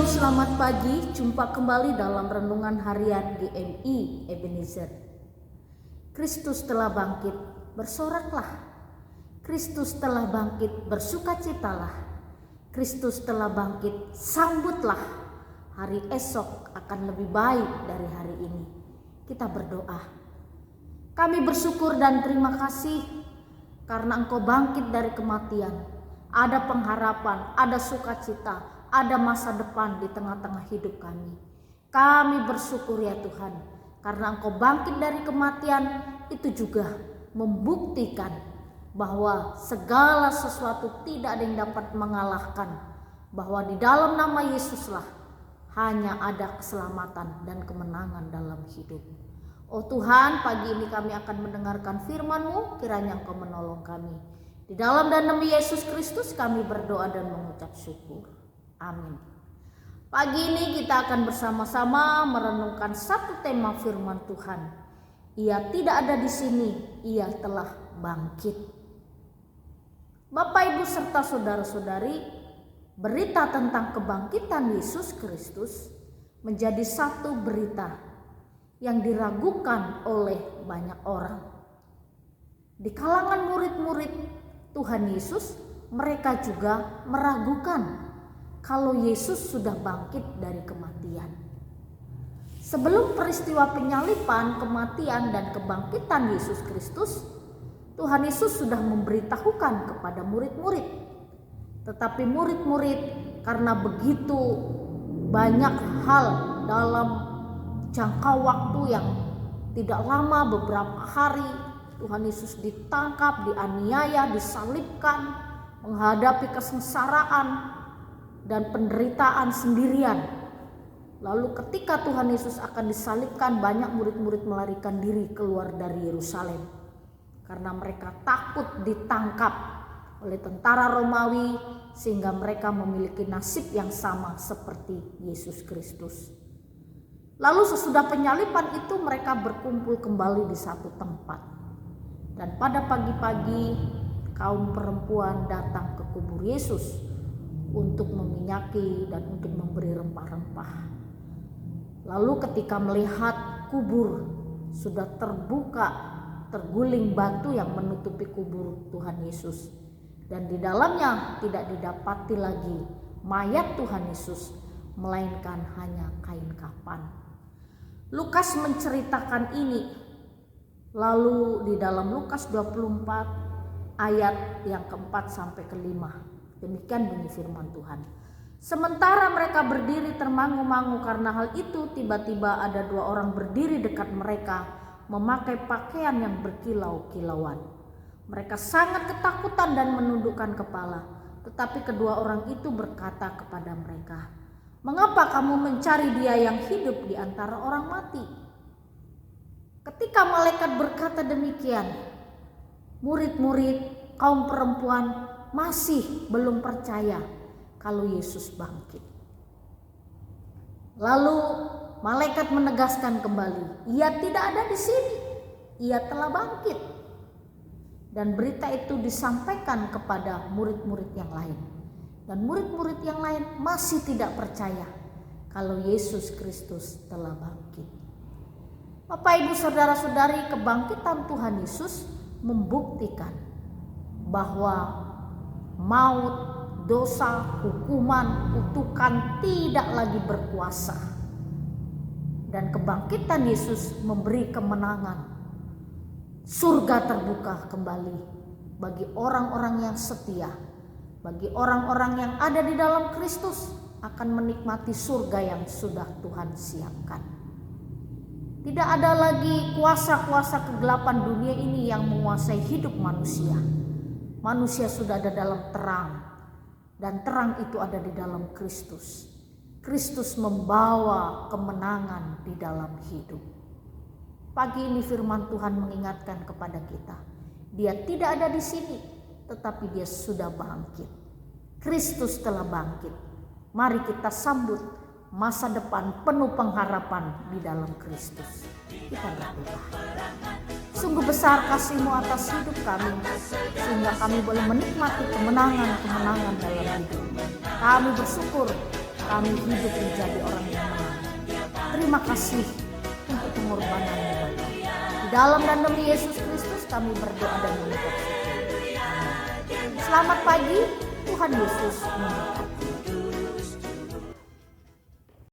Shalom, selamat pagi. Jumpa kembali dalam renungan harian GMI Ebenezer. Kristus telah bangkit, bersoraklah. Kristus telah bangkit, bersukacitalah. Kristus telah bangkit, sambutlah. Hari esok akan lebih baik dari hari ini. Kita berdoa. Kami bersyukur dan terima kasih karena Engkau bangkit dari kematian. Ada pengharapan, ada sukacita, ada masa depan di tengah-tengah hidup kami. Kami bersyukur ya Tuhan, karena Engkau bangkit dari kematian, itu juga membuktikan bahwa segala sesuatu tidak ada yang dapat mengalahkan, bahwa di dalam nama Yesuslah hanya ada keselamatan dan kemenangan dalam hidup. Oh Tuhan, pagi ini kami akan mendengarkan firman-Mu, kiranya Engkau menolong kami. Di dalam dan demi Yesus Kristus kami berdoa dan mengucap syukur. Amin. Pagi ini kita akan bersama-sama merenungkan satu tema firman Tuhan. Ia tidak ada di sini, ia telah bangkit. Bapak, Ibu serta saudara-saudari, berita tentang kebangkitan Yesus Kristus menjadi satu berita yang diragukan oleh banyak orang. Di kalangan murid-murid Tuhan Yesus, mereka juga meragukan kalau Yesus sudah bangkit dari kematian. Sebelum peristiwa penyaliban, kematian, dan kebangkitan Yesus Kristus, Tuhan Yesus sudah memberitahukan kepada murid-murid. Tetapi murid-murid karena begitu banyak hal dalam jangka waktu yang tidak lama, beberapa hari, Tuhan Yesus ditangkap, dianiaya, disalibkan, menghadapi kesengsaraan dan penderitaan sendirian. Lalu ketika Tuhan Yesus akan disalibkan, banyak murid-murid melarikan diri keluar dari Yerusalem karena mereka takut ditangkap oleh tentara Romawi, sehingga mereka memiliki nasib yang sama seperti Yesus Kristus. Lalu sesudah penyaliban itu mereka berkumpul kembali di satu tempat, dan pada pagi-pagi kaum perempuan datang ke kubur Yesus untuk meminyaki dan untuk memberi rempah-rempah. Lalu ketika melihat kubur sudah terbuka, terguling batu yang menutupi kubur Tuhan Yesus, dan di dalamnya tidak didapati lagi mayat Tuhan Yesus, melainkan hanya kain kafan. Lukas menceritakan ini. Lalu di dalam Lukas 24 ayat yang keempat sampai kelima. Demikian bunyi firman Tuhan. Sementara mereka berdiri termangu-mangu karena hal itu, tiba-tiba ada dua orang berdiri dekat mereka memakai pakaian yang berkilau-kilauan. Mereka sangat ketakutan dan menundukkan kepala. Tetapi kedua orang itu berkata kepada mereka, "Mengapa kamu mencari Dia yang hidup di antara orang mati?" Ketika malaikat berkata demikian, murid-murid, kaum perempuan masih belum percaya kalau Yesus bangkit. Lalu malaikat menegaskan kembali, "Ia tidak ada di sini, ia telah bangkit." Dan berita itu disampaikan kepada murid-murid yang lain. Dan murid-murid yang lain masih tidak percaya kalau Yesus Kristus telah bangkit. Bapak, Ibu, saudara-saudari, kebangkitan Tuhan Yesus membuktikan bahwa maut, dosa, hukuman, kutukan tidak lagi berkuasa. Dan kebangkitan Yesus memberi kemenangan. Surga terbuka kembali bagi orang-orang yang setia, bagi orang-orang yang ada di dalam Kristus akan menikmati surga yang sudah Tuhan siapkan. Tidak ada lagi kuasa-kuasa kegelapan dunia ini yang menguasai hidup manusia. Manusia sudah ada dalam terang, dan terang itu ada di dalam Kristus. Kristus membawa kemenangan di dalam hidup. Pagi ini firman Tuhan mengingatkan kepada kita, Dia tidak ada di sini, tetapi Dia sudah bangkit. Kristus telah bangkit. Mari kita sambut masa depan penuh pengharapan di dalam Kristus. Kita berdoa. Sungguh besar kasih-Mu atas hidup kami, sehingga kami boleh menikmati kemenangan-kemenangan dalam hidup. Kami bersyukur kami hidup menjadi orang yang menang. Terima kasih untuk pengorbanan-Mu Bapa. Di dalam dan demi Yesus Kristus kami berdoa dan mengucap syukur. Amin. Selamat pagi, Tuhan Yesus memberkati.